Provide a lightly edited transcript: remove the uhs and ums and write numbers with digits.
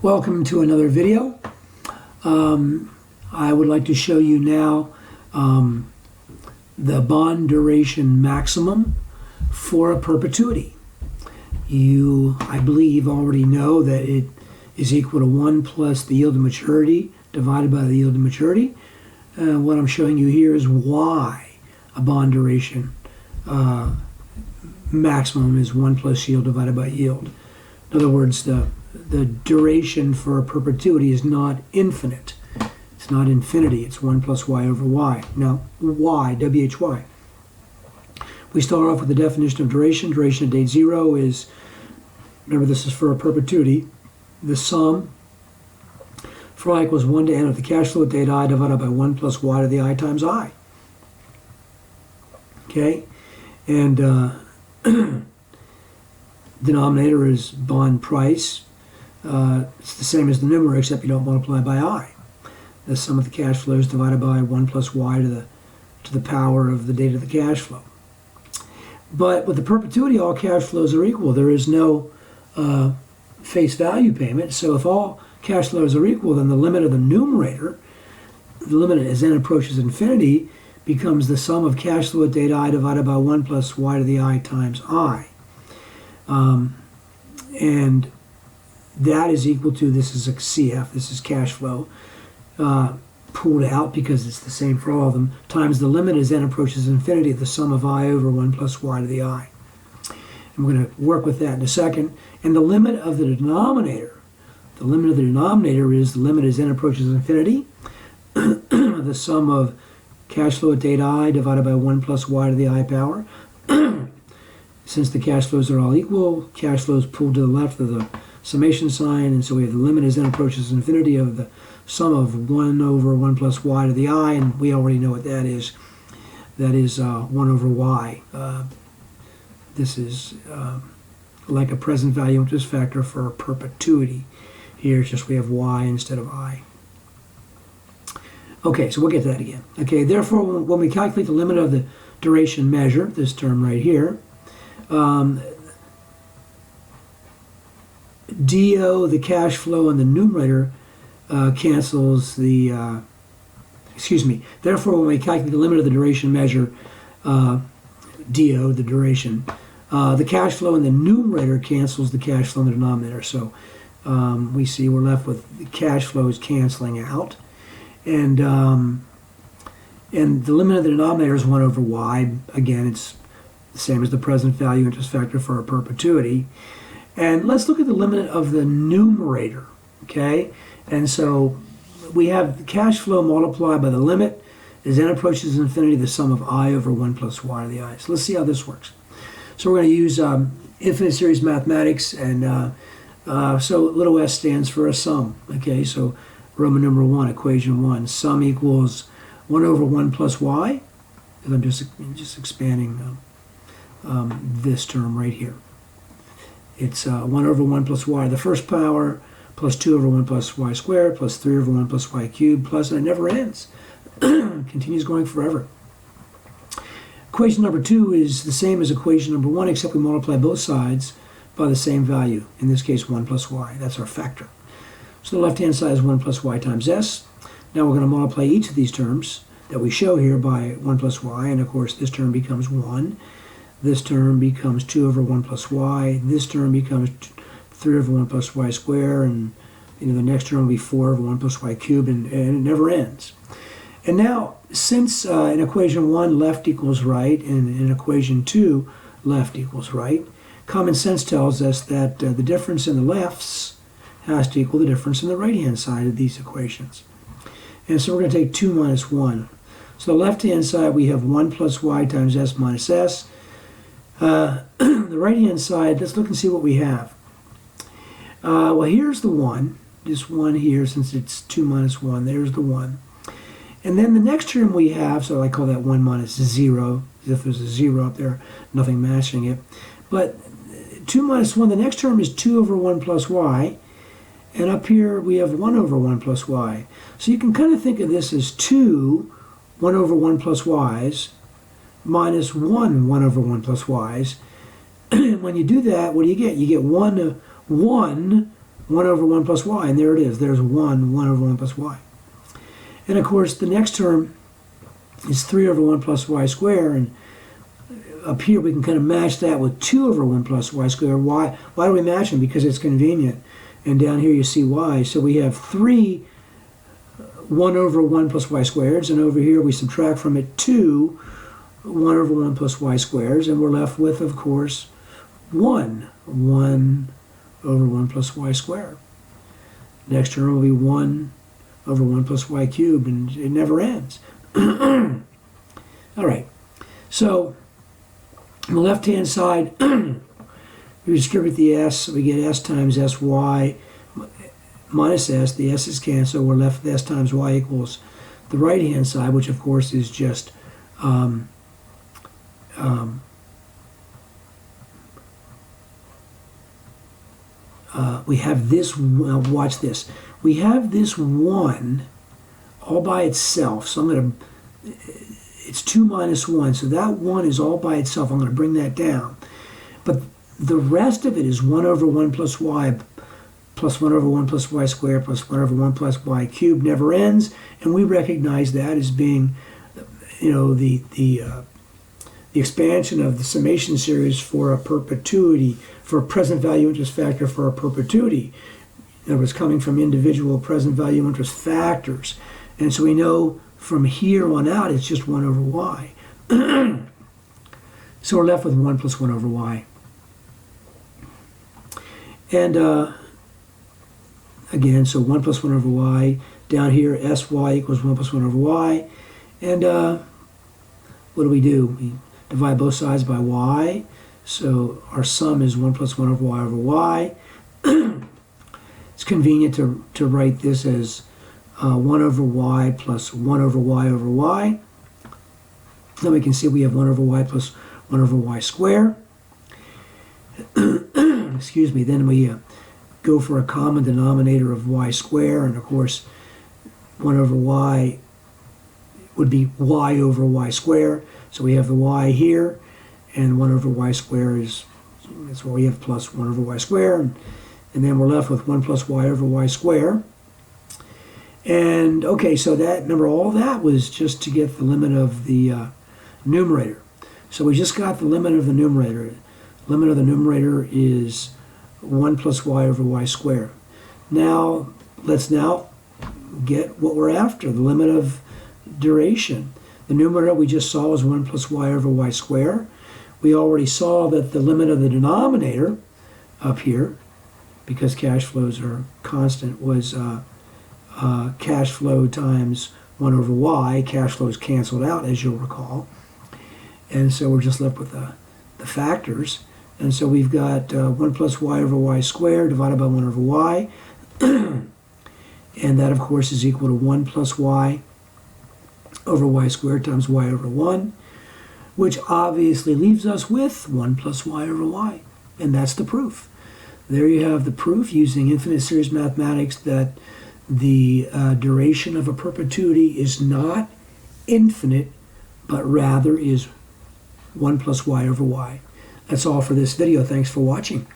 Welcome to another video. I would like to show you now the bond duration maximum for a perpetuity. You, I believe, already know that it is equal to 1 plus the yield to maturity divided by the yield to maturity. What I'm showing you here is why a bond duration maximum is 1 plus yield divided by yield. In other words, the duration for a perpetuity is not infinite. It's not infinity. It's 1 plus y over y. Now, y, W-H-Y. We start off with the definition of duration. Duration at date 0 is, remember this is for a perpetuity, the sum for I equals 1 to n of the cash flow at date I divided by 1 plus y to the I times I. Okay? And denominator is bond price. It's the same as the numerator, except you don't multiply by I. The sum of the cash flows divided by 1 plus y to the power of the date of the cash flow. But with the perpetuity, all cash flows are equal. There is no face value payment. So if all cash flows are equal, then the limit of the numerator, the limit as n approaches infinity, becomes the sum of cash flow at date I divided by 1 plus y to the I times I. And that is equal to, this is a CF, this is cash flow, pulled out because it's the same for all of them, times the limit as n approaches infinity, the sum of I over 1 plus y to the I. And we're going to work with that in a second. And the limit of the denominator is the limit as n approaches infinity, the sum of cash flow at date I divided by 1 plus y to the I power. Since the cash flows are all equal, cash flows pulled to the left of the summation sign, and so we have the limit as n approaches infinity of the sum of 1 over 1 plus y to the I, and we already know what that is. That is 1 over y. This is like a present value interest factor for a perpetuity. Here it's just we have y instead of I. Okay, so we'll get to that again. Okay, therefore, when we calculate the limit of the duration measure, this term right here, DO, the cash flow, and the numerator cancels the, therefore when we calculate the limit of the duration measure, DO, the duration, the cash flow in the numerator cancels the cash flow in the denominator. So we see we're left with the cash flows canceling out. And the limit of the denominator is 1 over y. Again, it's the same as the present value interest factor for a perpetuity. And let's look at the limit of the numerator, okay? And so we have the cash flow multiplied by the limit as n approaches infinity, the sum of I over 1 plus y to the I. So let's see how this works. So we're going to use infinite series mathematics, and so little s stands for a sum, okay? So Roman numeral 1, equation 1, sum equals 1 over 1 plus y, and I'm just expanding this term right here. It's 1 over 1 plus y to the first power, plus 2 over 1 plus y squared, plus 3 over 1 plus y cubed, plus, and it never ends. It continues going forever. Equation number 2 is the same as equation number 1, except we multiply both sides by the same value, in this case 1 plus y. That's our factor. So the left-hand side is 1 plus y times s. Now we're going to multiply each of these terms that we show here by 1 plus y, and of course this term becomes 1. This term becomes 2 over 1 plus y. This term becomes 3 over 1 plus y squared, and the next term will be 4 over 1 plus y cubed, and it never ends. And now, since in equation 1 left equals right, and in equation 2 left equals right, common sense tells us that the difference in the lefts has to equal the difference in the right-hand side of these equations. And so we're going to take 2 minus 1. So the left-hand side, we have 1 plus y times s minus s. The right-hand side, let's look and see what we have. Well, here's the 1. This 1 here, since it's 2 minus 1, there's the 1. And then the next term we have, so I call that 1 minus 0, as if there's a 0 up there, nothing matching it. But 2 minus 1, the next term is 2 over 1 plus y. And up here we have 1 over 1 plus y. So you can kind of think of this as 2 1 over 1 plus y's minus 1 1 over 1 plus y's. When you do that, what do you get? You get 1 1 over 1 plus y, and there it is. There's 1 over 1 plus y. And of course, the next term is 3 over 1 plus y squared, and up here we can kind of match that with 2 over 1 plus y squared. Why do we match them? Because it's convenient. And down here you see y. So we have 1 over 1 plus y squareds, and over here we subtract from it 1 over 1 plus y squareds, and we're left with, of course, 1 over 1 plus y squared. Next term will be 1 over 1 plus y cubed, and it never ends. All right, so on the left-hand side, we distribute the s, so we get s times sy minus s. The s's cancel. We're left with s times y equals the right-hand side, which of course is just we have this. Watch this. We have this 1 all by itself. So I'm going to. It's 2 minus 1. So that 1 is all by itself. I'm going to bring that down. But the rest of it is 1 over 1 plus y plus 1 over 1 plus y squared plus 1 over 1 plus y cubed never ends. And we recognize that as being, the expansion of the summation series for a perpetuity, for a present value interest factor for a perpetuity. That was coming from individual present value interest factors. And so we know from here on out it's just 1 over y. So we're left with 1 plus 1 over y. And again, so 1 plus 1 over y. Down here, sy equals 1 plus 1 over y. And what do? We divide both sides by y. So our sum is 1 plus 1 over y over y. It's convenient to write this as 1 over y plus 1 over y over y. Then we can see we have 1 over y plus 1 over y squared. Excuse me. Then we go for a common denominator of y squared, and of course 1 over y would be y over y squared. So we have the y here, and 1 over y squared that's where we have plus 1 over y squared, and then we're left with 1 plus y over y squared. And okay, so that, remember, all that was just to get the limit of the numerator. So we just got the limit of the numerator. Limit of the numerator is 1 plus y over y squared. Now, let's now get what we're after, the limit of duration. The numerator we just saw was 1 plus y over y squared. We already saw that the limit of the denominator up here, because cash flows are constant, was cash flow times 1 over y. Cash flows canceled out, as you'll recall. And so we're just left with the factors. And so we've got 1 plus y over y squared divided by 1 over y. And that, of course, is equal to 1 plus y over y squared times y over 1, which obviously leaves us with 1 plus y over y. And that's the proof. There you have the proof using infinite series mathematics that the duration of a perpetuity is not infinite, but rather is 1 plus y over y. That's all for this video. Thanks for watching.